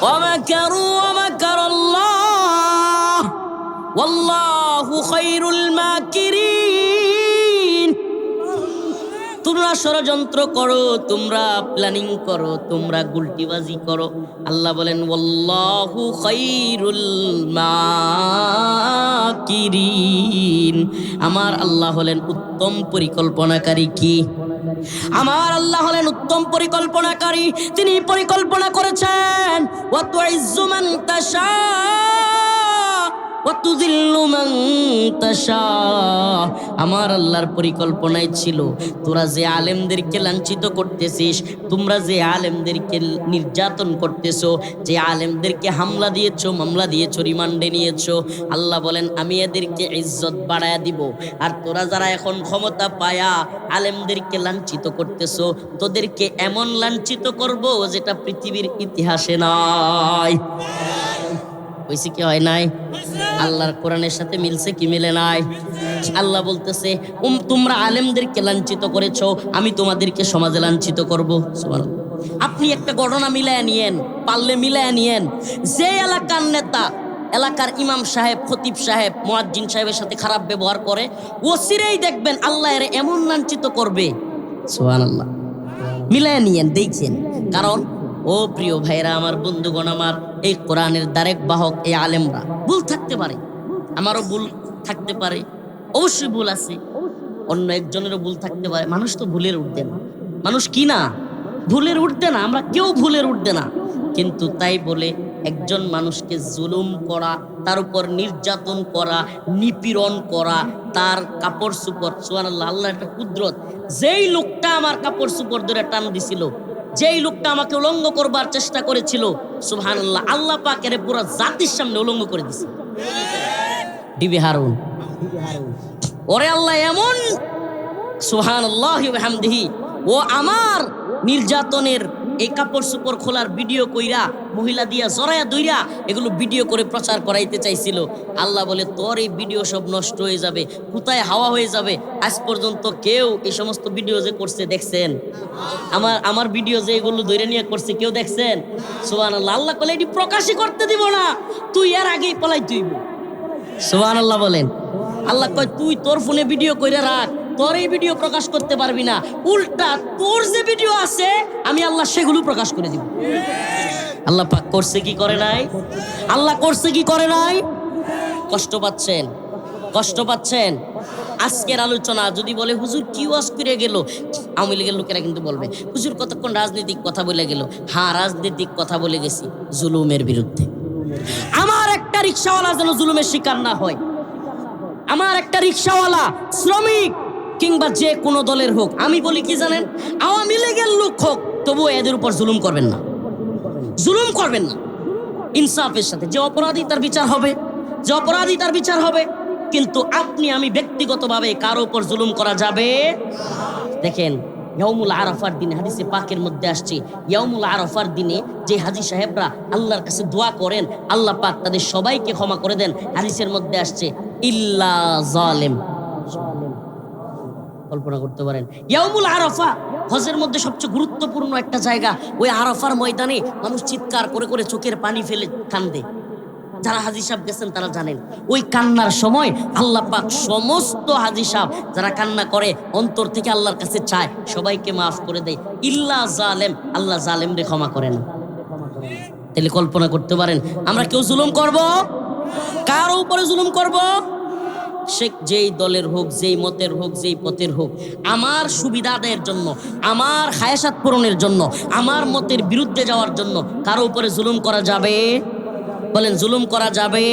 ومكروا ومكر الله والله خير الماكرين। তোমরা ষড়যন্ত্র করো, তোমরা প্ল্যানিং করো, তোমরা গুলটিবাজি করো, আল্লাহ বলেন ওয়াল্লাহু খায়রুল মাকিরিন। আমার আল্লাহ হলেন উত্তম পরিকল্পনাকারী। কি? আমার আল্লাহ হলেন উত্তম পরিকল্পনাকারী। তিনি পরিকল্পনা করেছেন ওয়া তুইজ্জু মান তাশা ওয়া তুযিল্লু মান তাশা। আমার আল্লাহর পরিকল্পনাই ছিল তোরা যে আলেমদেরকে লাঞ্ছিত করতেছিস, তোমরা যে আলেমদেরকে নির্যাতন করতেছো, যে আলেমদেরকে হামলা দিয়েছো, মামলা দিয়েছো, রিমান্ডে নিয়েছো, আল্লাহ বলেন আমি এদেরকে ইজ্জত বাড়ায়া দিব। আর তোরা যারা এখন ক্ষমতা পায়া আলেমদেরকে লাঞ্ছিত করতেছো, তোদেরকে এমন লাঞ্ছিত করব যেটা পৃথিবীর ইতিহাসে নাই। হয়েছে কি হয় নাই? আল্লাহর কোরআনের সাথে মিলছে কি মিলে নাই? আল্লাহ বলতেছে তোমরা আলেমদেরকে লাঞ্ছিত করেছো, আমি তোমাদেরকে সমাজে লাঞ্ছিত করব। সুবহানাল্লাহ। আপনি একটা ঘটনা মিলায় নিয়েন, পারলে মিলায় নিয়েন। যে এলাকার নেতা এলাকার ইমাম সাহেব, খতিব সাহেব, মুয়াজ্জিন সাহেবের সাথে খারাপ ব্যবহার করে, ওসিরেই দেখবেন আল্লাহ এর এমন লাঞ্ছিত করবে। সুবহানাল্লাহ। মিলায় নিয়েন, দেখছেন। কারণ ও প্রিয় ভাইরা, আমার বন্ধুগণ, আমার এই কোরআনের দারেক বাহক এই আলেমরা, ভুল থাকতে পারে, আমারও ভুল থাকতে পারে, অবশ্যই ভুল আছে, অন্য একজনেরও ভুল থাকতে পারে। মানুষ তো ভুলের ঊর্ধ্বে না, মানুষ কি না, ভুলের ঊর্ধ্বে না, আমরা কেউ ভুলের ঊর্ধ্বে না। কিন্তু তাই বলে একজন মানুষকে জুলুম করা, তার উপর নির্যাতন করা, নিপীড়ন করা, তার কাপড় চোপড়, সুবহানাল্লাহ, আল্লাহ একটা কুদরত। যেই লোকটা আমার কাপড় চোপড় ধরে টান দিছিল, যেই লোকটা আমাকে উলঙ্গ করবার চেষ্টা করেছিল, সুবহানাল্লাহ, আল্লাহ পাক এর পুরো জাতির সামনে উলঙ্গ করে দিছে। ডিবি হারুন, ওরে আল্লাহ এমন, সুবহানাল্লাহি ওয়া বিহামদিহি, ও আমার নির্যাতনের এই কাপড় চোপড় খোলার ভিডিও কইরা, মহিলা দিয়া জড়ায়া দইরা এগুলো ভিডিও করে প্রচার করাইতে চাইছিল। আল্লাহ বলে তোর এই ভিডিও সব নষ্ট হয়ে যাবে, কোথায় হাওয়া হয়ে যাবে। আজ পর্যন্ত কেউ এই সমস্ত ভিডিও যে করছে দেখছেন? আমার ভিডিও যে এগুলো ধরে নিয়ে করছে কেউ দেখছেন? সুবহানাল্লাহ। আল্লাহ বলে এটি প্রকাশই করতে দিব না, তুই এর আগেই পলাই তুই। সুবহানাল্লাহ বলেন। আল্লাহ কয় তুই তোর ফোনে ভিডিও কইরা রাখ, তোর এই ভিডিও প্রকাশ করতে পারবি না, উল্টা তোর যে ভিডিও আছে আমি আল্লাহ সেগুলো প্রকাশ করে দিব। আল্লাহ পাক করছে কি করে নাই? আল্লাহ করছে কি করে নাই? কষ্ট পাচ্ছেন, কষ্ট পাচ্ছেন। আজকের আলোচনা যদি বলে হুজুর কি ওয়াজ করে গেল, আওয়ামী লীগের লোকেরা কিন্তু বলবে হুজুর কতক্ষণ রাজনৈতিক কথা বলে গেল। হ্যাঁ, রাজনৈতিক কথা বলে গেছি জুলুমের বিরুদ্ধে। আমার একটা রিকশাওয়ালা যেন জুলুমের শিকার না হয়। আমার একটা রিকশাওয়ালা, শ্রমিক কিংবা যে কোনো দলের হোক, আমি বলি কি জানেন, আওয়ামী লীগের লোক হোক, তবুও এদের উপর জুলুম করবেন না, জুলুম করবেন না। ইনসাফের সাথে যে অপরাধী তার বিচার হবে, যে অপরাধী তার বিচার হবে। কিন্তু আপনি আমি ব্যক্তিগতভাবে কারো উপর জুলুম করা যাবে। দেখেন ইয়াউমুল আরাফার দিনে হাদিসে পাকের মধ্যে আসছে, ইয়াউমুল আরাফার দিনে যে হাজী সাহেবরা আল্লাহর কাছে দোয়া করেন, আল্লাহ পাক তাদের সবাইকে ক্ষমা করে দেন। হাদিসের মধ্যে আসছে ইল্লা জালিম। কল্পনা করতে পারেন, ইয়াউমুল আরাফা হজের মধ্যে সবচেয়ে গুরুত্বপূর্ণ একটা জায়গা। ওই আরাফার ময়দানে মানুষ চিৎকার করে করে চোখের পানি ফেলে কান্দে। যারা হাজী সাহেব গেছেন তারা জানেন, ওই কান্নার সময় আল্লাহ পাক সমস্ত হাজী সাহেব যারা কান্না করে অন্তর থেকে আল্লাহর কাছে চায়, সবাইকে মাফ করে দেয়। ইল্লা জালেম, আল্লাহ জালেমরে ক্ষমা করে না। তাহলে কল্পনা করতে পারেন আমরা কেউ জুলুম করব? কার উপরে জুলুম করব? সে যেই দলের হোক, যেই মতের হোক, যেই পথের হোক, আমার সুবিধা আদায়ের জন্য, আমার খায়াসাত পূরণের জন্য, আমার মতের বিরুদ্ধে যাওয়ার জন্য কারো উপরে জুলুম করা যাবে? বলেন জুলুম করা যাবে?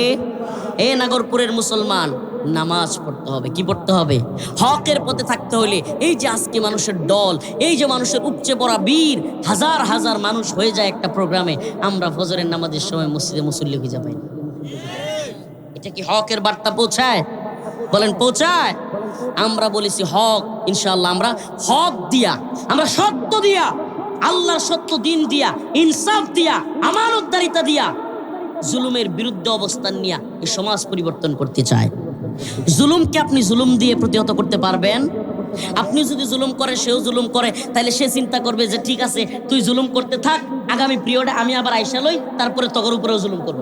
এ নাগরপুরের মুসলমান, নামাজ পড়তে হবে। কি পড়তে হবে? হকের পথে থাকতে হলে এই যে আজকে মানুষের দল, এই যে মানুষের উপচে পড়া বীর, হাজার হাজার মানুষ হয়ে যায় একটা প্রোগ্রামে, আমরা ফজরের নামাজের সময় মসজিদে মুসল্লি খুঁজে পাই। এটা কি হকের বার্তা পৌঁছায়? বলেন পৌঁছায়? আমরা বলেছি হক, ইনশাআল্লাহ আমরা হক দিয়া, আমরা সত্য দিয়া, আল্লাহর সত্য দিন দিয়া, ইনসাফ দিয়া, আমানতদারিতা দিয়া, জুলুমের বিরুদ্ধে অবস্থান নিয়ে এই সমাজ পরিবর্তন করতে চায়। জুলুমকে আপনি জুলুম দিয়ে প্রতিহত করতে পারবেন? আপনি যদি জুলুম করে, সেও জুলুম করে, তাহলে সে চিন্তা করবে যে ঠিক আছে তুই জুলুম করতে থাক, আগামী পিরিয়ডে আমি আবার আইসা লই, তারপরে তগর উপরেও জুলুম করব।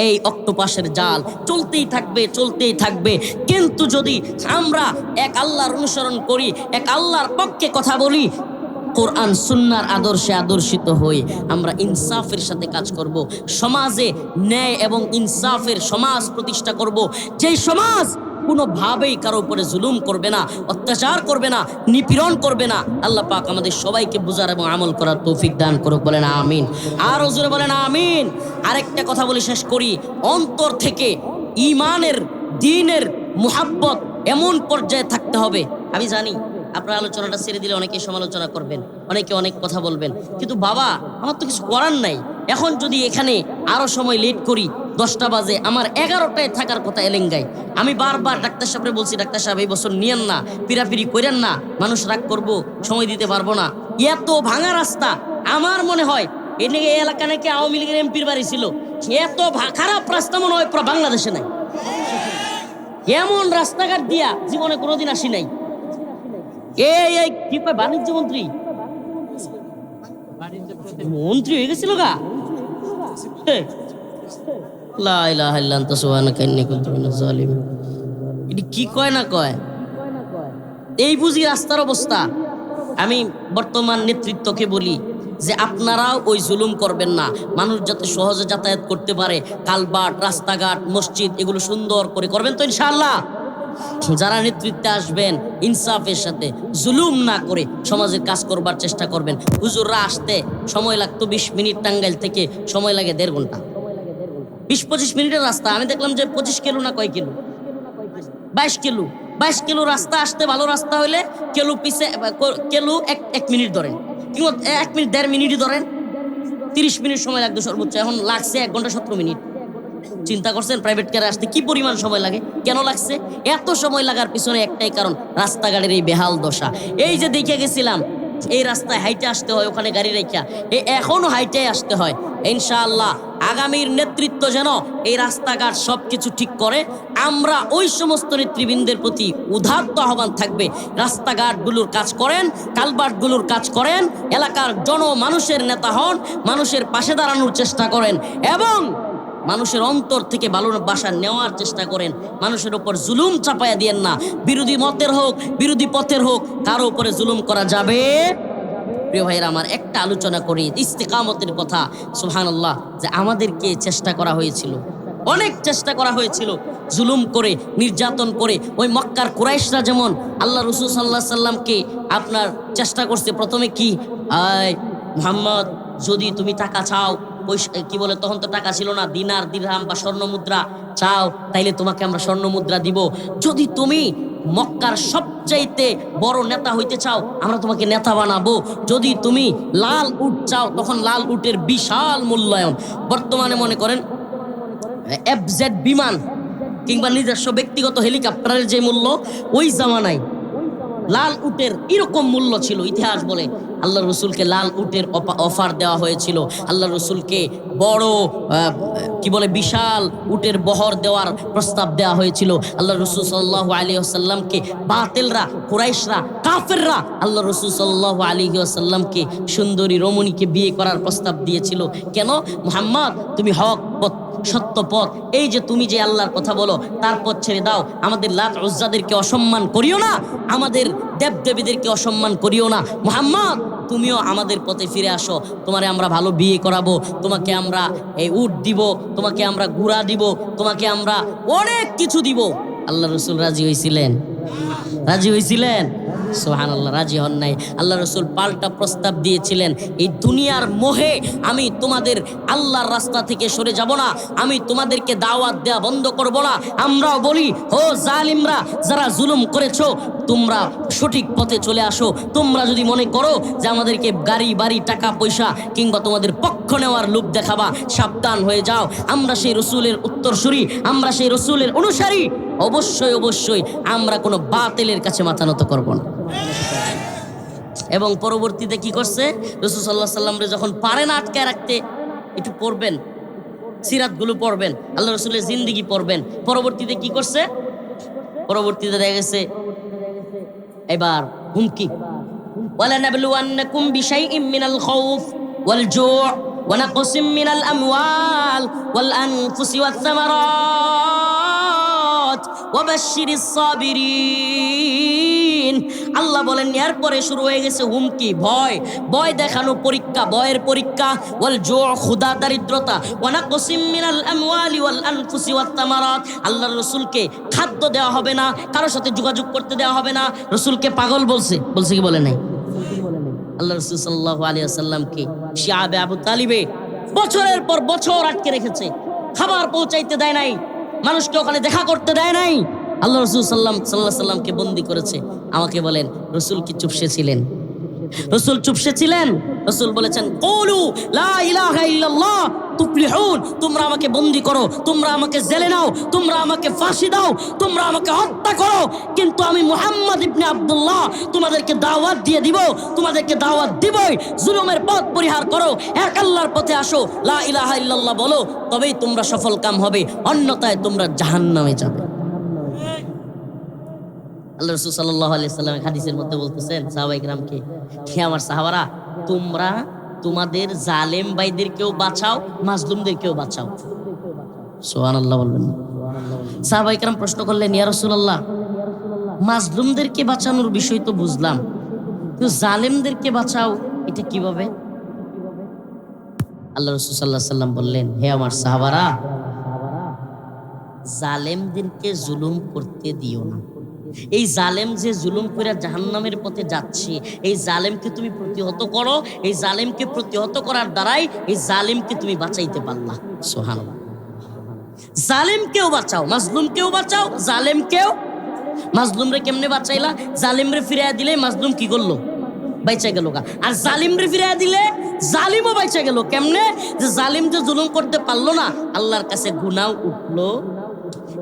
এই অক্টোপাসের জাল চলতেই থাকবে, চলতেই থাকবে। কিন্তু যদি আমরা এক আল্লাহর অনুসরণ করি, এক আল্লাহর পক্ষে কথা বলি, কোরআন সুন্নাহর আদর্শে আদর্শিত হই, আমরা ইনসাফের সাথে কাজ করব, সমাজে ন্যায় এবং ইনসাফের সমাজ প্রতিষ্ঠা করব, যেই সমাজ কোনোভাবেই কারো উপরে জুলুম করবে না, অত্যাচার করবে না, নিপীড়ন করবে না। আল্লাহ পাক আমাদের সবাইকে বুঝার এবং আমল করার তৌফিক দান করুক, বলেন আমিন। আর হুজুরে বলেন আমিন। আরেকটা কথা বলে শেষ করি, অন্তর থেকে ঈমানের, দ্বীনের মুহাব্বত এমন পর্যায়ে থাকতে হবে। আমি জানি আপনার আলোচনাটা ছেড়ে দিলে অনেকে সমালোচনা করবেন, অনেকে অনেক কথা বলবেন, কিন্তু বাবা আমার তো কিছু করার নাই। এখন যদি এখানে আরো সময় লেট করি, 10টা বাজে, আমার 11টায় থাকার কথা এলেঙ্গায়। আমি বারবার ডাক্তার সাহেবরে বলছি, ডাক্তার সাহেব এই বছর নিয়েন না, পিরাপিরি করেন না, মানুষ রাগ করবো, সময় দিতে পারবো না। এত ভাঙা রাস্তা, আমার মনে হয় এই এলাকা নাকি আওয়ামী লীগের এমপির বাড়ি ছিল। এত খারাপ রাস্তা মনে হয় পুরো বাংলাদেশে নাই। এমন রাস্তাঘাট দিয়া জীবনে কোনোদিন আসি নাই। এই কি কয়, বাণিজ্য মন্ত্রী মন্ত্রী হয়ে গেছিল গা। লা ইলাহা ইল্লা আনতা সুবহানাকা ইন্নী কুনতু মিনাজ জালিমিন। এটি কি কয় না কয়, এই বুঝি রাস্তার অবস্থা। আমি বর্তমান নেতৃত্বকে বলি যে আপনারাও ওই জুলুম করবেন না, মানুষ যাতে সহজে যাতায়াত করতে পারে, কালবাট, রাস্তাঘাট, মসজিদ এগুলো সুন্দর করে করবেন তো ইনশাআল্লাহ। যারা নেতৃত্বে আসবেন ইনসাফের সাথে, জুলুম না করে সমাজের কাজ করবার চেষ্টা করবেন। হুজুররা আসতে সময় লাগতো 20 মিনিট, টাঙ্গাইল থেকে সময় লাগে 1.5 ঘন্টা। 20-25 মিনিটের রাস্তা, আমি দেখলাম যে 25 কিলো না কয় কিলো, 22 কিলো রাস্তা আসতে। ভালো রাস্তা হইলে কেলু পিছে কেলু 1 মিনিট ধরেন, কিংবা 1 মিনিট 1.5 মিনিটই ধরেন, 30 মিনিট সময় লাগতো সর্বোচ্চ। এখন লাগছে 1 ঘন্টা 17 মিনিট। চিন্তা করছেন প্রাইভেট কারে আসতে কি পরিমাণ সময় লাগে? কেন লাগছে এত সময়? লাগার পিছনে একটাই কারণ, রাস্তাঘাটের এই বেহাল দশা। এই যে দেখে গেছিলাম, এই রাস্তায় হাইটে আসতে হয়, ওখানে গাড়ি রেখা, এখনো হাইটে আসতে হয়। ইনশাআল্লাহ আগামীর নেতৃত্ব যেন এই রাস্তাঘাট সবকিছু ঠিক করে। আমরা ওই সমস্ত নেতৃবৃন্দের প্রতি উদাত্ত আহ্বান থাকবে, রাস্তাঘাটগুলোর কাজ করেন, কালভার্টগুলোর কাজ করেন, এলাকার জনমানুষের নেতা হন, মানুষের পাশে দাঁড়ানোর চেষ্টা করেন এবং মানুষের অন্তর থেকে ভালোবাসা নেওয়ার চেষ্টা করেন। মানুষের উপর জুলুম চাপায়া দিয়েন না, বিরোধী মতের হোক, বিরোধী পথের হোক, কারো উপরে জুলুম করা যাবে। প্রিয় ভাইয়েরা আমার, একটা আলোচনা করি ইস্তিকামতের কথা। সুবহানাল্লাহ, যে আমাদেরকে চেষ্টা করা হয়েছিল, অনেক চেষ্টা করা হয়েছিল, জুলুম করে, নির্যাতন করে। ওই মক্কার কুরাইশরা যেমন আল্লাহ রাসূল সাল্লাল্লাহু আলাইহি সাল্লামকে আপনার চেষ্টা করছে। প্রথমে কি, আয় মুহাম্মদ, যদি তুমি টাকা চাও, কি বলে, তখন তো টাকা ছিল না, দিনার, দিরহাম বা স্বর্ণ মুদ্রা চাও, তাইলে তোমাকে আমরা স্বর্ণ মুদ্রা দিব। যদি তুমি মক্কার সবচাইতে বড় নেতা হইতে চাও, আমরা তোমাকে নেতা বানাবো। যদি তুমি লাল উট চাও, তখন লাল উটের বিশাল মূল্যায়ন। বর্তমানে মনে করেন FZ বিমান কিংবা নিজস্ব ব্যক্তিগত হেলিকপ্টারের যে মূল্য, ওই জামানায় লাল উটের এরকম মূল্য ছিল। ইতিহাস বলে আল্লাহ রসুলকে লাল উটের অফার দেওয়া হয়েছিল। আল্লাহ রসুলকে বড় কি বলে বিশাল উটের বহর দেওয়ার প্রস্তাব দেওয়া হয়েছিল। আল্লাহ রসুল সাল্লাল্লাহু আলাইহি ওয়াসাল্লামকে বাতিলরা, কুরাইশরা, কাফেররা আল্লাহ রসুল সাল্লাল্লাহু আলাইহি ওয়াসাল্লামকে সুন্দরী রমণীকে বিয়ে করার প্রস্তাব দিয়েছিল। কেন? মুহাম্মদ, তুমি হক পথ, সত্য পথ, এই যে তুমি যে আল্লাহর কথা বলো, তার পথ ছেড়ে দাও। আমাদের লাত উজ্জাদেরকে অসম্মান করিও না, আমাদের দেবদেবীদেরকে অসম্মান করিও না। মুহাম্মদ, তুমিও আমাদের পথে ফিরে আসো, তোমারে আমরা ভালো বিয়ে করাবো, তোমাকে আমরা এই উট দিব, তোমাকে আমরা ঘোড়া দিব, তোমাকে আমরা অনেক কিছু দিব। আল্লাহ রসুল রাজি হয়েছিলেন? রাজি হয়েছিলেন? সুবহানাল্লাহ, রাজি হন নাই। আল্লাহ রসুল পাল্টা প্রস্তাব দিয়েছিলেন, এই দুনিয়ার মোহে আমি তোমাদের আল্লাহর রাস্তা থেকে সরে যাব না, আমি তোমাদেরকে দাওয়াত দেওয়া বন্ধ করব না। আমরাও বলি, ও জালিমরা, যারা জুলুম করেছো, তোমরা সঠিক পথে চলে আসো। তোমরা যদি মনে করো যে আমাদেরকে গাড়ি বাড়ি, টাকা পয়সা কিংবা তোমাদের পক্ষ নেওয়ার লোভ দেখাবা, সাবধান হয়ে যাও। আমরা সেই রসুলের উত্তরসূরি, আমরা সেই রসুলের অনুসারী। অবশ্যই অবশ্যই আমরা কোনো বাতিলের কাছে মাথা নত করব না। এবং পরবর্তীতে কি করছে, রাসূল সাল্লাল্লাহু আলাইহি ওয়াসাল্লামরে যখন পারে না আটকায় রাখতে, একটু পড়বেন, সিরাতগুলো পড়বেন, আল্লাহ রসুলের জিন্দেগি পড়বেন। পরবর্তীতে কি করছে? পরবর্তীতে দেখা গেছে এবার হুমকি, ওয়ালা নাবলুওয়ান্নাকুম বিশাইইম মিনাল খাউফ ওয়াল জু' ওয়া নাকসিম মিনাল আমওয়াল ওয়াল আনফুসি ওয়াত সামারাত ওয়া বাশশিরিস সাবিরিন। আল্লাহ বলেন এরপরে শুরু হয়ে গেছে হুমকি, ভয়, ভয় দেখানো পরীক্ষা, ভয়ের পরীক্ষা। ওয়াল জু' ক্ষুধা, দারিদ্রতা, ওয়া নাকসিম মিনাল আমওয়ালি ওয়াল আনফুসি ওয়াত সামারাত। আল্লাহর রাসূলকে খাদ্য দেওয়া হবে না, কারোর সাথে যোগাযোগ করতে দেওয়া হবে না। রাসূলকে পাগল বলছে কি বলে নাই? আল্লাহ রাসূল সাল্লাল্লাহু আলাইহি ওয়াসাল্লামকে শিয়াবে আবু তালিবে বছরের পর বছর আটকে রেখেছে, খাবার পৌঁছাইতে দেয় নাই, মানুষকে ওখানে দেখা করতে দেয় নাই। আল্লাহ রাসূল সাল্লাল্লাহু আলাইহি ওয়াসাল্লামকে বন্দী করেছে। আমাকে বলেন রাসূল কি চুপসে ছিলেন? রাসূল চুপসে ছিলেন? রাসূল বলেছেন কুলু লা ইলাহা ইল্লাল্লাহ তুফলিহুন। তোমরা আমাকে বন্দী করো, তোমরা আমাকে জেলে নাও, তোমরা আমাকে ফাঁসি দাও, তোমরা আমাকে হত্যা করো, কিন্তু আমি মুহাম্মদ ইবনে আব্দুল্লাহ তোমাদেরকে দাওয়াত দিয়ে দিব, তোমাদেরকে দাওয়াত দিবই। জুলুমের পথ পরিহার করো, এক আল্লাহর পথে আসো, লা ইলাহা ইল্লাল্লাহ বলো, তবেই তোমরা সফল কাম হবে, অন্যথায় তোমরা জাহান্নামে যাবে। আল্লাহ রাসূল সাল্লাল্লাহু আলাইহি ওয়াসাল্লাম হাদিসের মধ্যে বলতেছেন সাহাবায়ে কিরামকে, হে আমার সাহাবারা, তোমরা তোমাদের জালেম ভাইদেরকেও বাঁচাও, মাজলুমদেরকেও বাঁচাও। সুবহানাল্লাহ বলবেন। সাহাবায়ে কিরাম প্রশ্ন করলেন, ইয়া রাসূলুল্লাহ, মাজলুমদেরকে বাঁচানোর বিষয় তো বুঝলাম, কিন্তু জালেমদেরকে বাঁচাও এটা কিভাবে? আল্লাহ রাসূল সাল্লাল্লাহু আলাইহি ওয়াসাল্লাম বললেন, হে আমার সাহাবারা, জালেমদেরকে জুলুম করতে দিও না। এই জালেম যে জুলুম করে জাহান্নামের পথে যাচ্ছে, এই জালেমকে তুমি প্রতিহত করো। এই জালেমকে প্রতিহত করার দ্বারাই এই জালেমকে তুমি বাঁচাইতে পারলা। সুবহানাল্লাহ। জালেমকেও বাঁচাও, মাজলুমকেও বাঁচাও, জালেমকেও। মাজলুমরে কেমনে বাঁচাইলা? জালিমরে ফিরাইয়া দিলে মাজলুম কি করলো? বাইচা গেল গা। আর জালিমরে ফিরাইয়া দিলে জালিমও বাইচা গেল। কেমনে? যে জালিম যে জুলুম করতে পারলো না, আল্লাহর কাছে গুনাহ উঠলো।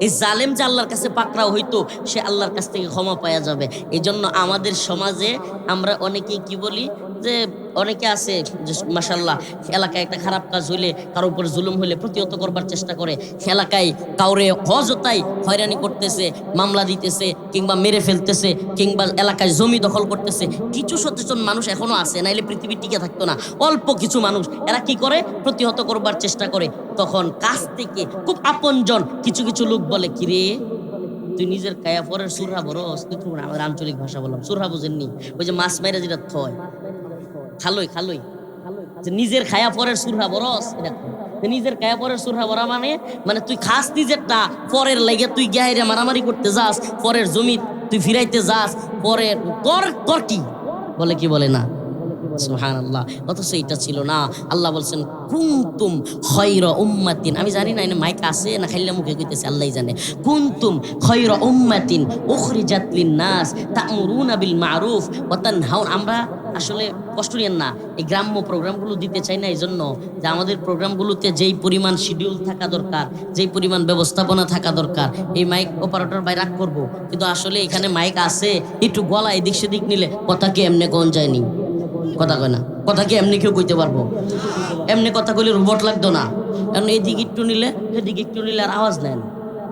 এই জালেম যে আল্লাহর কাছে পাকড়াও হইতো, সে আল্লাহর কাছ থেকে ক্ষমা পাওয়া যাবে। এই জন্য আমাদের সমাজে আমরা অনেকেই কি বলি, যে অনেকে আছে যে মাশাআল্লাহ এলাকায় একটা খারাপ কাজ হইলে, কারো উপর জুলুম হইলে প্রতিহত করবার চেষ্টা করে, এলাকায় কাউরে অযথাই হয়রানি করতেছে, মামলা দিতেছে, কিংবা মেরে ফেলতেছে, কিংবা এলাকায় জমি দখল করতেছে। কিছু সচেতন মানুষ এখনো আছে, নাইলে পৃথিবী টিকে থাকতো না। অল্প কিছু মানুষ এরা কি করে, প্রতিহত করবার চেষ্টা করে। তখন কাছ থেকে খুব আপনজন কিছু কিছু লোক বলে, কিরে তুই নিজের কায়া পরের সুরহা বরস। তুই আমাদের আঞ্চলিক ভাষা বললাম, সুরহা বুঝেননি? ওই যে মাছ মাইরা যেটা থয়, খালই খালই, যে নিজের খায়া পরের সুরহা বরস। এটা নিজের কায়া পরের সুরহা বরা মানে তুই খাস নিজেরটা, পরের লাগে তুই গায়ে মারামারি করতে যাস, পরের জমি তুই ফিরাইতে যাস, পরের তোর কি বলে, কি বলে না? সুবহানাল্লাহ। অথচ এটা ছিল না। আল্লাহ বলছেন কুনতুম খায়রা উম্মাতিন। আমি জানি না এনে মাইক আছে না খাইলা মুখে কইতেছে, আল্লাহই জানে। কুনতুম খায়রা উম্মাতিন উখরিজাত লিন-নাস তা'মুরুনা বিল মা'রুফ ওয়া তানহাউন। আমরা আসলে কষ্ট নিয়েন না, এই গ্রাম্য প্রোগ্রামগুলো দিতে চাই না, এই জন্য যে আমাদের প্রোগ্রামগুলোতে যেই পরিমাণ শিডিউল থাকা দরকার, যেই পরিমাণ ব্যবস্থাপনা থাকা দরকার, এই মাইক অপারেটর ভাই রাগ করবো, কিন্তু আসলে এখানে মাইক আছে, একটু গলা এদিক সেদিক নিলে কথা কি এমনি কোন যায়নি? কথা কয় না, কথা কি এমনি কেউ কইতে পারবো? এমনি কথা কইলে রোবট লাগতো না। কারণ এদিকে একটু নিলে এদিকে একটু নিলে আর আওয়াজ নেয় না।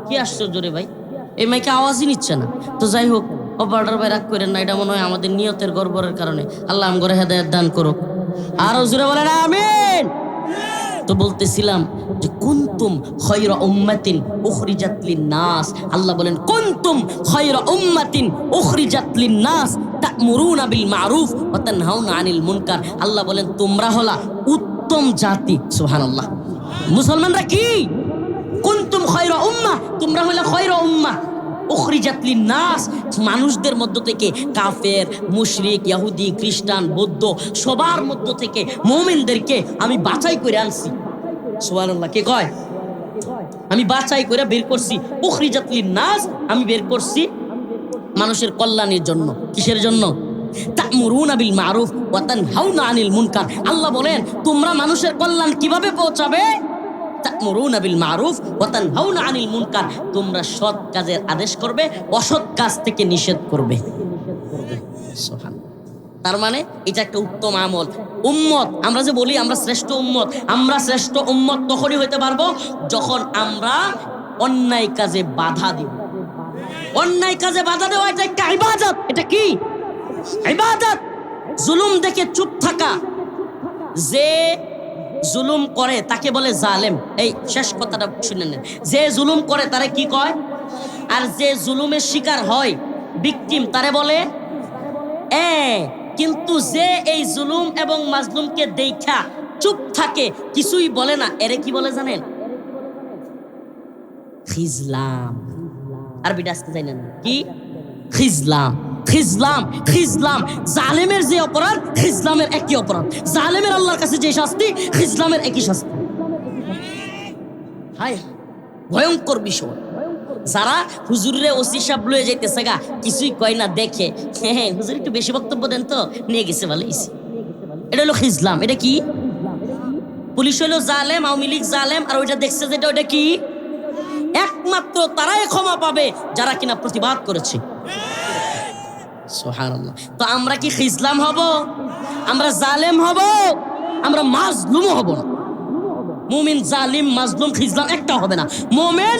কি আশ্চর্য রে ভাই, এই মাইকে আওয়াজই নিচ্ছে না। তো যাই হোক, অপারেটর ভাই রাগ করেন না, এটা মনে হয় আমাদের নিয়তের গড়বড়ের কারণে। আল্লাহ আমগরে হেদায়েত দান করুক। আরো জোরে বলেন আমিন। তো বলতেছিলাম যে কুনতুম খায়রা উম্মাতিন উখরিজাত লিন-নাস। আল্লাহ বলেন কুনতুম খায়রা উম্মাতিন উখরিজাত লিন-নাস তা'মুরুনা বিল মা'রুফ ওয়া তানহাউনা আনিল মুনকার। আল্লাহ বলেন তোমরা হলা উত্তম জাতি। সুবহানাল্লাহ। মুসলমানরা কি? কুনতুম খায়রা উম্মাহ, তোমরা হলা খায়রা উম্মাহ উখরিজাত লিন-নাস। মানুষদের মধ্য থেকে কাফের, মুশরিক, ইহুদি, খ্রিস্টান, বৌদ্ধ সবার মধ্য থেকে মুমিনদেরকে আমি বাছাই করে আনছি। সুবহানাল্লাহ। কে কয়? আমি বাছাই করে বের করছি। উখরিজাত লিন-নাস, আমি বের করছি মানুষের কল্যাণের জন্য। কিসের জন্য? তা'মুরুনা বিল মা'রুফ ওয়া তানহাউনা আনিল মুনকার। আল্লাহ বলেন তোমরা মানুষের কল্যাণ কিভাবে পৌঁছাবে? তা'মুরুনা বিল মা'রুফ ওয়া তানহাউনা আনিল মুনকার। তোমরা সৎ কাজের আদেশ করবে, অসৎ কাজ থেকে নিষেধ করবে। সুবহানাল্লাহ। তার মানে এটা একটা উত্তম আমল। উম্মত, আমরা যে বলি আমরা শ্রেষ্ঠ উম্মত, আমরা শ্রেষ্ঠ উম্মত তখনই হইতে পারবো যখন আমরা অন্যায় কাজে বাধা দিব। অন্যায় কাজে বাধা দেওয়া এটা একটা ইবাদত। এটা কি ইবাদত? জুলুম দেখে চুপ থাকা, যে জুলুম করে তাকে বলে জালেম। এই শেষ কথাটা শুনে নেন, যে জুলুম করে তারে কি কয়? আর যে জুলুমের শিকার হয়, ভিকটিম, তারে বলে কিন্তু যে এই জুলুম এবং মাজলুমকে দেখা চুপ থাকে, কিছুই বলে না, এরে কি বলে জানেন? খিজলাম। আরবিটা আজকে জানেন কি? খিজলাম। খিজলাম, খিজলাম। জালেমের যে অপরাধ, খিজলামের একই অপরাধ। জালেমের আল্লাহর কাছে যে শাস্তি, খিজলামের একই শাস্তি। হায়, ভয়ঙ্কর বিষয়। যারা হুজুরে ওসি সাহেব লয়ে যাইতেছে গা, কিছুই কয় না, দেখে হ্যাঁ হুজুর একটু বেশি বক্তব্য দেন তো, নিয়ে গেছে ভালো হইছে। এটা হলো খিজলাম। এটা কি? পুলিশ হইলো জালেম, আওয়ামী লীগ জালেম, আর ওইটা দেখছে যেটা, ওইটা কি? একমাত্র তারাই ক্ষমা পাবে যারা কিনা প্রতিবাদ করেছে। সুবহানাল্লাহ। তো আমরা কি খিজলাম হব? আমরা জালেম হব? আমরা মাজলুম হব না। মুমিন জালিম, মাজলুম, খিজলাম একটা হবে না। মোমেন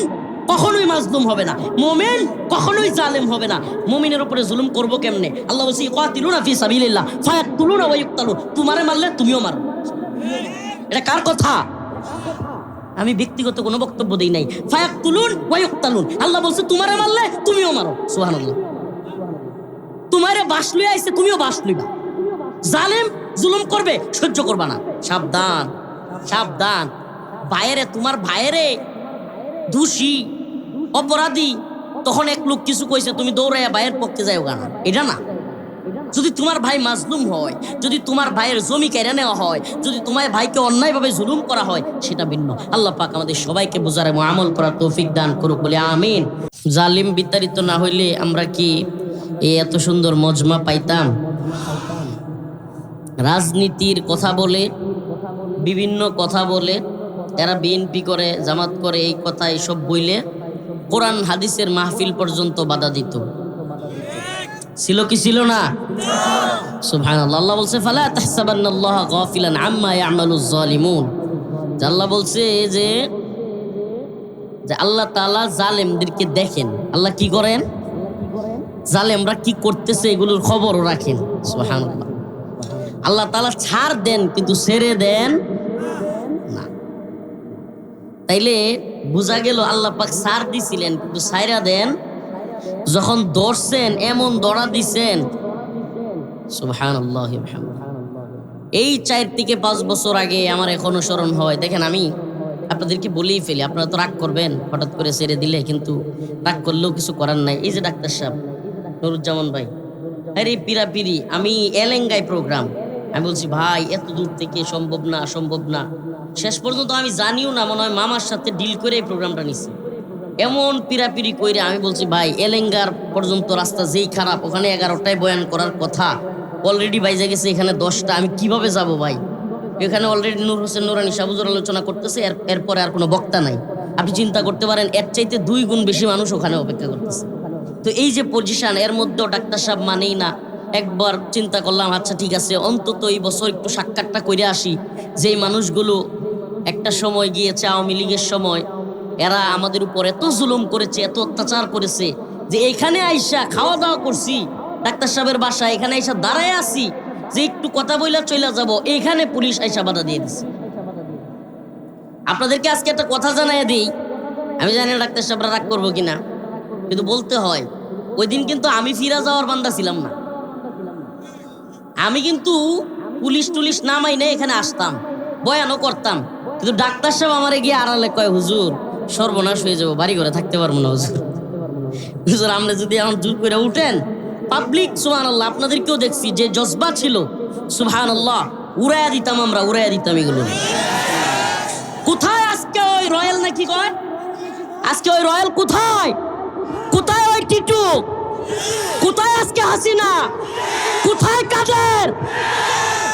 কখনোই মাজলুম হবে না, মোমেন কখনোই জালেম হবে না। মুমিনের উপরে জুলুম করব কেমনে? আল্লাহ বলছে ইকাতিলুনা ফি সাবিলিল্লাহ ফায়াকতুলুনা ওয়া ইউকতালুন। তোমারে মারলে তুমিও মারো। এটা কার কথা? আমি ব্যক্তিগত কোনো বক্তব্য দেই নাই। ফায়াকতুলুন ওয়া ইউকতালুন, আল্লাহ বলছে তোমারে মারলে তুমিও মারো। সুবহানাল্লাহ। তোমারে বাস লইয়া আইছে, তুমিও বাস লইবা। জালেম জুলুম করবে, সহ্য করবা না। সাবধান, সাবধান। ভাইয়েরে, তোমার ভাইয়েরে দোষী, অপরাধী, তখন এক লোক কিছু কইছে, তুমি দৌড়াইয়া ভাইয়ের পক্ষে যাও গানা, এটা না। যদি তোমার ভাই মাজলুম হয়, যদি তোমার ভাইয়ের জমি কেড়ে নেওয়া হয়, যদি তোমার ভাইকে অন্যায়ভাবে জুলুম করা হয়, সেটা ভিন্ন। আল্লাহ পাক আমাদের সবাইকে বুঝার এবং আমল করার তৌফিক দান করুক বলে আমিন। জালিম বিতাড়িত না হইলে আমরা কি এত সুন্দর মজমা পাইতাম? রাজনীতির কথা বলে, বিভিন্ন কথা বলে, এরা বিএনপি করে, জামাত করে, এই কথা এইসব বইলে কোরআন হাদিসের মাহফিল পর্যন্ত বাধা দিত। ছিল কি ছিল না? সুবহানাল্লাহ। আল্লাহ বলছে ফালা তাহসাবান্নাল্লাহা গাফিলান আম্মা ইয়ামালুজ জালিমুন। আল্লাহ বলছে যে আল্লাহ তাআলা জালেমদেরকে দেখেন। আল্লাহ কি করেন? জালেমরা কি করতেছে এগুলোর খবরও রাখেন। সুবহানাল্লাহ। আল্লাহ তাআলা ছাড় দেন কিন্তু ছেড়ে দেন না। তাইলে বোঝা গেল আল্লাহ পাক ছাড় দিছিলেন কিন্তু ছাইরা দেন। যখন ধরছেন এমন ধরা দিছেন, সুবহানাল্লাহি ওয়া বিহামদিহি। এই 4 থেকে 5 বছর আগে আমার এখনো স্মরণ হয়। দেখেন, আমি আপনাদেরকে বলেই ফেলি, আপনারা তো রাগ করবেন হঠাৎ করে ছেড়ে দিলে, কিন্তু রাগ করলেও কিছু করার নাই। এই যে ডাক্তার সাহেব নুরুজ্জামান ভাই, আরে পিরাপিরি, আমি এলেঙ্গায় প্রোগ্রাম, আমি বলছি ভাই এত দূর থেকে সম্ভব না, সম্ভব না। শেষ পর্যন্ত আমি জানিও না, মনে হয় মামার সাথে ডিল করে এই প্রোগ্রামটা নিছি। এমন পিরাপিরি কইরে আমি বলছি ভাই এলেঙ্গার পর্যন্ত রাস্তা যেই খারাপ, ওখানে 11টায় বয়ান করার কথা, অলরেডি বাইজে গেছে এখানে 10টা, আমি কিভাবে যাব ভাই? এখানে অলরেডি নূর হোসেন নুরানি সাবুজুর আলোচনা করতেছে, এরপরে আর কোনো বক্তা নাই। আপনি চিন্তা করতে পারেন এর চাইতে 2 গুণ বেশি মানুষ ওখানে অপেক্ষা করতেছে। তো এই যে পজিশন, এর মধ্যেও ডাক্তার সাহেব মানেই না। একবার চিন্তা করলাম, আচ্ছা ঠিক আছে, অন্তত এই বছর একটু সাক্ষাৎটা করে আসি। যেই মানুষগুলো একটা সময় গিয়েছে আওয়ামী লীগের সময়, এরা আমাদের উপর এত জুলুম করেছে, এত অত্যাচার করেছে, যে এখানে আইসা খাওয়া দাওয়া করছি ডাক্তার সাহেবের বাসায়, এখানে আইসা দাঁড়ায় আছি যে একটু কথা বইলা চলে যাব, এখানে পুলিশ আইসা বাধা দিয়ে দিছে। আপনাদেরকে আজকে একটা কথা জানাই দিই, আমি জানি না ডাক্তার সাহেবরা রাগ করবো কিনা, কিন্তু বলতে হয়। ওই দিন কিন্তু আমি ফিরা যাওয়ার বান্দা ছিলাম না। আমি কিন্তু পুলিশ টুলিশ নামাই না, এখানে আসতাম, বয়ানও করতাম, কিন্তু ডাক্তার সাহেব আমারে গিয়ে আড়ালে কয়, হুজুর সর্বনাশ হয়ে যাবো, বাড়ি ঘরে থাকতে পারবো না হুজুর। হুজুর আপনি যদি এখন জোর করে উঠেন, পাবলিক সুবহানাল্লাহ, আপনাদেরকেও দেখছি যে জজবা ছিল, সুবহানাল্লাহ, উড়াইয়া দিতাম, আমরা উড়াইয়া দিতাম এগুলো। কোথায় আজকে ওই রয়্যাল নাকি কয়, আজকে ওই রয়্যাল কোথায়? কোথায় ওই টিটু? কোথায় আজকে হাসিনা? কোথায় কাদের?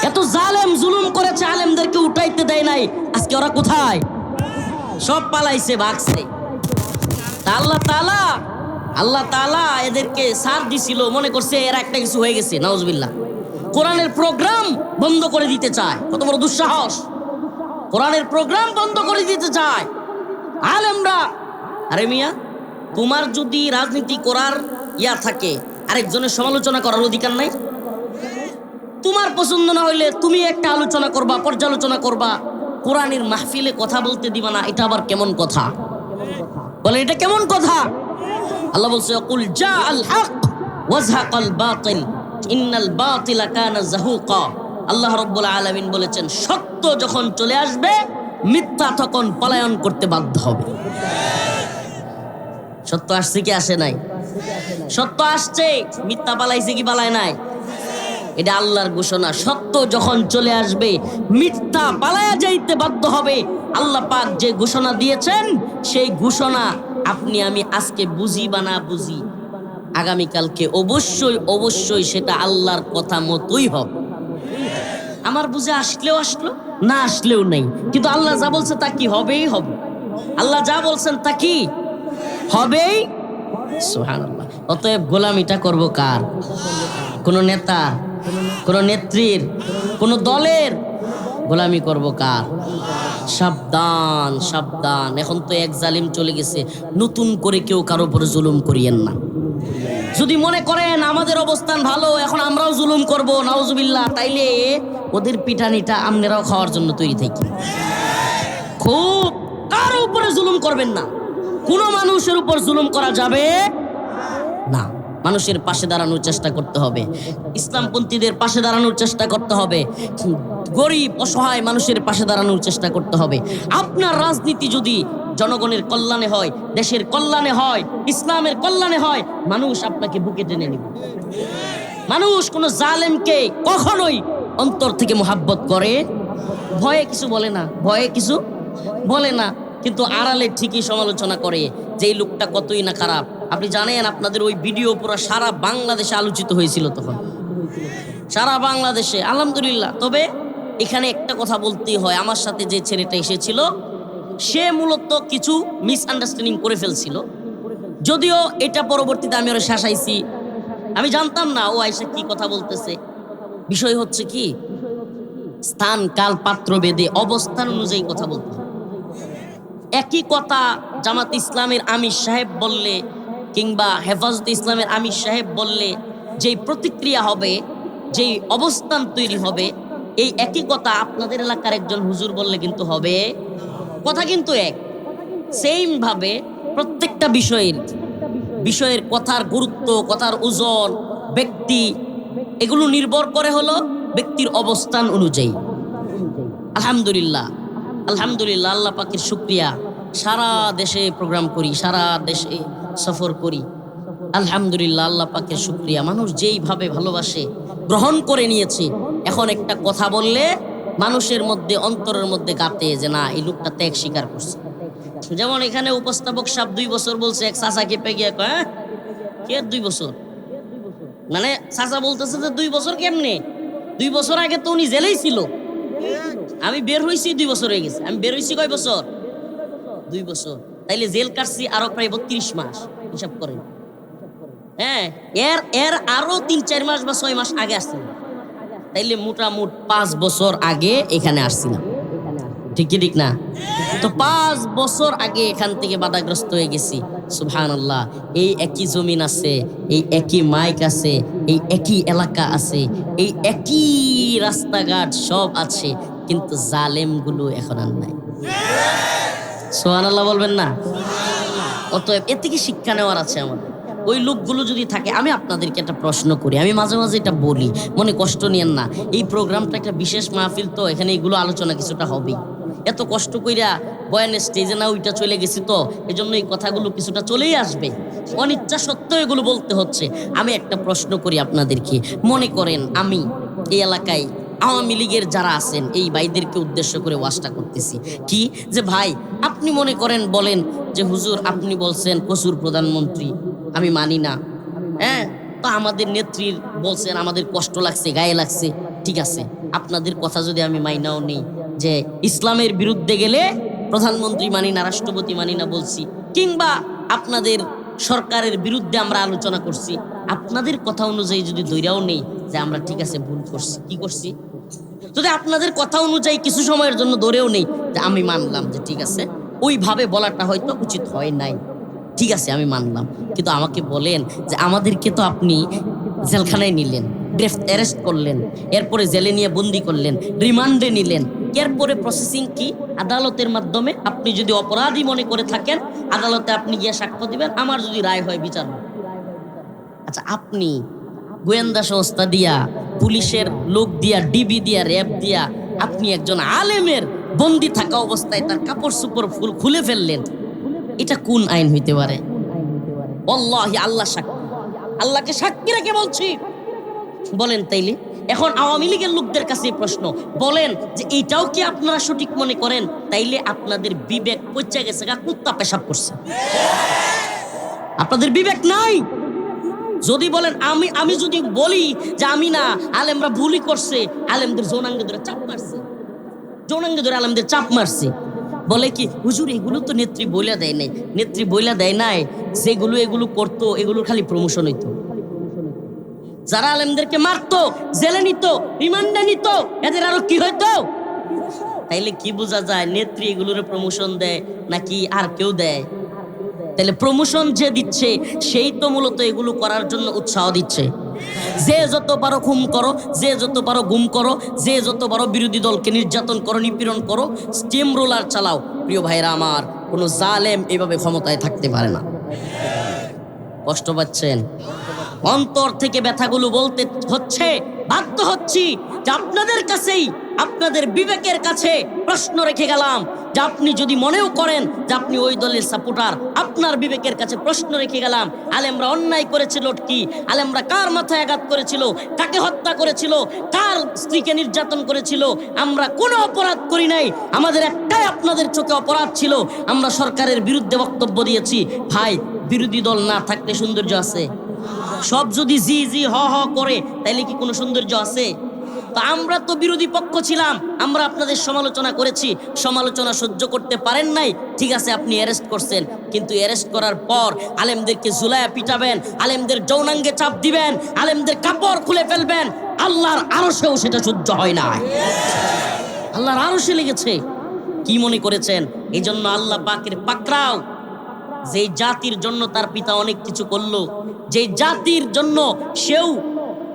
এত জালেম জুলুম করেছে, আলেমদেরকে উঠাইতে দেয় নাই, আজকে ওরা কোথায়? সব পালাইছে, ভাগছে। আল্লাহ তাআলা এদেরকে সার দিছিল, মনে করছে এরা একটা কিছু হয়ে গেছে, নাউজুবিল্লাহ। কোরআনের প্রোগ্রাম বন্ধ করে দিতে চায়, কত বড় দুঃসাহস! কোরআনের প্রোগ্রাম বন্ধ করে দিতে চায় আলেমরা। আরে মিয়া, তোমার যদি রাজনীতি করার থাকে, আরেকজনের সমালোচনা করার অধিকার নাই? তোমার পছন্দ না হইলে তুমি একটা আলোচনা করবা, পর্যালোচনা করবা, কোরআনের মাহফিলে কথা বলতে দিবা না, এটা আবার কেমন কথা? বলেন এটা কেমন কথা? আল্লাহ বলছে কুল জাআল হক ওয়া যাহাকাল বাতিল ইন্নাল বাতিলা কানা যাহুকা। আল্লাহ রাব্বুল আলামিন বলেছেন সত্য যখন চলে আসবে মিথ্যা তখন পলায়ন করতে বাধ্য হবে। সত্য আসছে কি আসে নাই? সত্য আসছে, মিথ্যা পালাইছে কি পালায় নাই? এটা আল্লাহর ঘোষণা। সত্য যখন চলে আসবে মিথ্যা পালায়া যাইতে বাধ্য হবে। আল্লাহ পাক যে ঘোষণা দিয়েছেন সেই ঘোষণা আপনি আমি আজকে বুঝি বা না বুঝি, আগামীকালকে অবশ্যই অবশ্যই সেটা আল্লাহর কথা মতোই হবে। আমার বুঝে আসলেও আসলো, না আসলেও নেই, কিন্তু আল্লাহ যা বলছে তা কি হবেই হবে। আল্লাহ যা বলছেন তা কি হবেই। সুবহানাল্লাহ। অতএব গোলামিটা করব কার? কোন নেতা, কোন নেত্রীর, কোন দলের গোলামি করব কার? সাবধান সাবধান। এখন তো এক জালিম চলে গেছে, নতুন করে কেউ কারো উপরে জুলুম করিয়েন না। যদি মনে করেন আমাদের অবস্থান ভালো, এখন আমরাও জুলুম করব, নাউজুবিল্লাহ, তাইলে ওদের পিটানিটা আপনারাও খাওয়ার জন্য তৈরি থাকি। খুব কারো উপরে জুলুম করবেন না। কোনো মানুষের উপর জুলুম করা যাবে না। মানুষের পাশে দাঁড়ানোর চেষ্টা করতে হবে, ইসলামপন্থীদের পাশে দাঁড়ানোর চেষ্টা করতে হবে, গরিব অসহায় মানুষের পাশে দাঁড়ানোর চেষ্টা করতে হবে। আপনার রাজনীতি যদি জনগণের কল্যাণে হয়, দেশের কল্যাণে হয়, ইসলামের কল্যাণে হয়, মানুষ আপনাকে বুকে টেনে নেবে। মানুষ কোনো জালেমকে কখনোই অন্তর থেকে মোহাব্বত করে, ভয়ে কিছু বলে না, ভয়ে কিছু বলে না, কিন্তু আড়ালে ঠিকই সমালোচনা করে যে এই লোকটা কতই না খারাপ। আপনি জানেন আপনাদের ওই ভিডিও পুরো সারা বাংলাদেশে আলোচিত হয়েছিল তখন, সারা বাংলাদেশে, আলহামদুলিল্লাহ। তবে এখানে একটা কথা বলতেই হয়, আমার সাথে যে ছেলেটা এসেছিল সে মূলত কিছু মিসআন্ডারস্ট্যান্ডিং করে ফেলছিল, যদিও এটা পরবর্তীতে আমি ওরা শাসাইছি। আমি জানতাম না ও আয়সা কি কথা বলতেছে। বিষয় হচ্ছে কি, স্থান কাল পাত্র ভেদে অবস্থান অনুযায়ী কথা বলতে হবে। একই কথা জামাত ইসলামের আমির সাহেব বললে কিংবা হেফাজতে ইসলামের আমির সাহেব বললে যেই প্রতিক্রিয়া হবে, যেই অবস্থান তৈরি হবে, এই একই কথা আপনাদের এলাকার একজন হুজুর বললে কিন্তু হবে, কথা কিন্তু এক। সেম ভাবে প্রত্যেকটা বিষয়ের কথার গুরুত্ব, কথার ওজন, ব্যক্তি, এগুলো নির্ভর করে হলো ব্যক্তির অবস্থান অনুযায়ী। আলহামদুলিল্লাহ আলহামদুলিল্লাহ, আল্লাহ পাকের শুকরিয়া, সারা দেশে প্রোগ্রাম করি, সারা দেশে সফর করি, আলহামদুলিল্লাহ আল্লাহ পাকের শুকরিয়া। মানুষ যেইভাবে ভালোবাসে, গ্রহণ করে নিয়েছে। এখন একটা কথা বললে মানুষের মধ্যে, অন্তরের মধ্যে গাতে যে না, এই লোকটা ত্যাগ স্বীকার করছে। যেমন এখানে উপস্থাপক সাহেব 2 বছর বলছে, এক চাচা কেঁপে গিয়ে কয় কে 2 বছর, মানে চাচা বলতেছে যে 2 বছর কেমনে, 2 বছর আগে তো উনি জেলেই ছিল, আমি বের হয়েছি 2 বছর হয়ে গেছে। আমি বের হয়েছি কয় বছর? 2 বছর। তাইলে জেল কাটছি আরো প্রায় 32 মাস, হিসাব করেন। হ্যাঁ, এর আরো 3-4 মাস বা 6 মাস আগে আসছিলাম, তাইলে মোটামুট 5 বছর আগে এখানে আসছিলাম, ঠিক কি ঠিক না? তো 5 বছর আগে এখান থেকে বাধাগ্রস্ত হয়ে গেছি। সুবহানাল্লাহ। এই একই জমিন আছে, এই একই মাইক আছে, এই একই এলাকা আছে, এই একই রাস্তাঘাট সব আছে, কিন্তু জালেমগুলো এখন আর নাই। সুবহানাল্লাহ বলবেন না? অতএব এর থেকে শিক্ষা নেওয়ার আছে আমাদের। ওই লোকগুলো যদি থাকে, আমি আপনাদেরকে একটা প্রশ্ন করি, আমি মাঝে মাঝে এটা বলি, মনে কষ্ট নিয়েন না। এই প্রোগ্রামটা একটা বিশেষ মাহফিল, তো এখানে এগুলো আলোচনা কিছুটা হবেই। এত কষ্ট কইরা বয়ানের স্টেজে না ওইটা চলে গেছি, তো এজন্য এই কথাগুলো কিছুটা চলেই আসবে, অনিচ্ছা সত্ত্বেও এগুলো বলতে হচ্ছে। আমি একটা প্রশ্ন করি আপনাদেরকে, মনে করেন আমি এই এলাকায় আওয়ামী লীগের যারা আছেন এই ভাইদেরকে উদ্দেশ্য করে ওয়াজটা করতেছি, কি যে ভাই আপনি মনে করেন বলেন যে হুজুর আপনি বলছেন প্রচুর প্রধানমন্ত্রী, আমি মানি না, হ্যাঁ, তো আমাদের নেত্রীর বলছেন আমাদের কষ্ট লাগছে, গায়ে লাগছে, ঠিক আছে, আপনাদের কথা যদি আমি মাইনাও নেই যে ইসলামের বিরুদ্ধে গেলে প্রধানমন্ত্রী মানি না, রাষ্ট্রপতি মানি না বলছি, কিংবা আপনাদের সরকারের বিরুদ্ধে আমরা আলোচনা করছি, আপনাদের কথা অনুযায়ী যদি ধৈর্যও নেই যে আমরা ঠিক আছে ভুল করছি, কি করছি, যদি আপনাদের কথা অনুযায়ী কিছু সময়ের জন্য ধরেও নেই যে আমি মানলাম যে ঠিক আছে, ওইভাবে বলাটা হয়তো উচিত হয় নাই, ঠিক আছে আমি মানলাম, কিন্তু আমাকে বলেন যে আমাদেরকে তো আপনি জেলখানায় নিলেন, অ্যারেস্ট করলেন, এরপরে জেলে নিয়ে বন্দি করলেন, রিমান্ডে নিলেন। এরপরে প্রসেসিং কি? আদালতের মাধ্যমে আপনি যদি অপরাধী মনে করে থাকেন, আদালতে আপনি গিয়ে সাক্ষ্য দিবেন, আমার যদি রায় হয় বিচার হবে। আচ্ছা, আপনি গোয়েন্দা সংস্থা দিয়া, পুলিশের লোক দিয়া, ডিবি দিয়া, র্যাব দিয়া আপনি একজন আলেমের বন্দি থাকা অবস্থায় তার কাপড় চোপড় খুলে ফেললেন, এটা কোন আইন হইতে পারে? আল্লাহি, আল্লাহ সাক্ষী, আল্লাহকে সাক্ষী রেখে বলছি। বলেন তাইলে এখন আওয়ামী লীগের লোকদের কাছে প্রশ্ন, বলেন যে এইটাও কি আপনারা সঠিক মনে করেন? তাইলে আপনাদের বিবেক পচে গেছে, কুত্তা পেশাব করছে, আপনাদের বিবেক নাই। যদি বলেন আমি যদি বলি যে আমি না, আলেমরা ভুলই করছে, আলেমদের যৌনাঙ্গে ধরে চাপ মারছে, যৌনাঙ্গে ধরে আলেমদের চাপ মারছে, বলে কি হুজুর এগুলো তো নেত্রী বইলা দেয় নাই, নেত্রী বইলা দেয় নাই, যেগুলো এগুলো করতো এগুলোর খালি প্রমোশন হইতো। যারা আলেমদেরকে মারতো, জেলে নিত, রিমান্ডে নিত, এদের আরো কি হইতো? তাইলে কি বোঝা যায় নেত্রী এগুলোর প্রমোশন দেয় নাকি আর কেউ দেয়? তাহলে প্রমোশন যে দিচ্ছে সেই তো মূলত এগুলো করার জন্য উৎসাহ দিচ্ছে। যে যত পারো খুন করো, যে যত পারো গুম করো, যে যত পারো বিরোধী দলকে নির্যাতন করো, নিপীড়ন করো, স্টিম রোলার চালাও। প্রিয় ভাইরা আমার, কোনো জালেম এভাবে ক্ষমতায় থাকতে পারে না। কষ্ট পাচ্ছেন? অন্তর থেকে ব্যথাগুলো বলতে হচ্ছে, বাধ্য হচ্ছি যে আপনাদের কাছেই, আপনাদের বিবেকের কাছে প্রশ্ন রেখে গেলাম যে আপনি যদি মনেও করেন যে আপনি ওই দলের সাপোর্টার, আপনার বিবেকের কাছে প্রশ্ন রেখে গেলাম, আলেমরা অন্যায় করেছিল কি? আলেমরা কার মাথায় আঘাত করেছিল? কাকে হত্যা করেছিল? কার স্ত্রীকে নির্যাতন করেছিল? আমরা কোনো অপরাধ করি নাই, আমাদের একটাই আপনাদের চোখে অপরাধ ছিল, আমরা সরকারের বিরুদ্ধে বক্তব্য দিয়েছি। ভাই, বিরোধী দল না থাকলে সৌন্দর্য আছে? সব যদি জি জি হ হ করে তাইলে কি কোনো সৌন্দর্য আছে? তো আমরা তো বিরোধী পক্ষ ছিলাম, আমরা আপনাদের সমালোচনা করেছি, সমালোচনা সহ্য করতে পারেন নাই, ঠিক আছে আপনি অ্যারেস্ট করছেন, কিন্তু অ্যারেস্ট করার পর আলেমদেরকে জুলায়া পিটাবেন, আলেমদের যৌনাঙ্গে চাপ দিবেন, আলেমদের কাপড় খুলে ফেলবেন, আল্লাহর আরশেও সেটা সহ্য হয় না। আল্লাহর আরশে লেগেছে। কি মনে করেছেন এই জন্য আল্লাহ পাকের পাকড়াও? যেই জাতির জন্য তার পিতা অনেক কিছু করলো, যেই জাতির জন্য সেও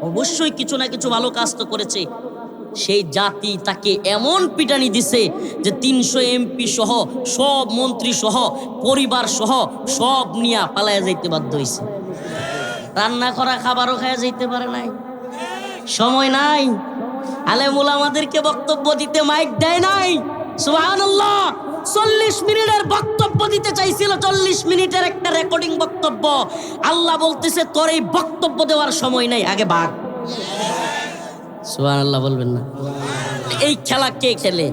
অবশ্যই কিছু না কিছু ভালো কাজ তো করেছে, সেই জাতি তাকে এমন পিটানি দিছে যে 300 এমপি সহ, সব মন্ত্রী সহ, পরিবার সহ সব নিয়ে পালায়া যাইতে বাধ্য হয়েছে। রান্না করা খাবারও খায়া যাইতে পারে নাই, সময় নাই, আলেম ওলামাদেরকে বক্তব্য দিতে মাইক দেয় নাই। সুবহানাল্লাহ, 40 মিনিটের বক্তব্য দিতে চাইছিল, 40 মিনিটের একটা রেকর্ডিং বক্তব্য। আল্লাহ বলতেছে তোর এই বক্তব্য দেওয়ার সময় নাই, আগে ভাগ। সুবহানাল্লাহ বলবেন না? এই খেলা কে খেলে?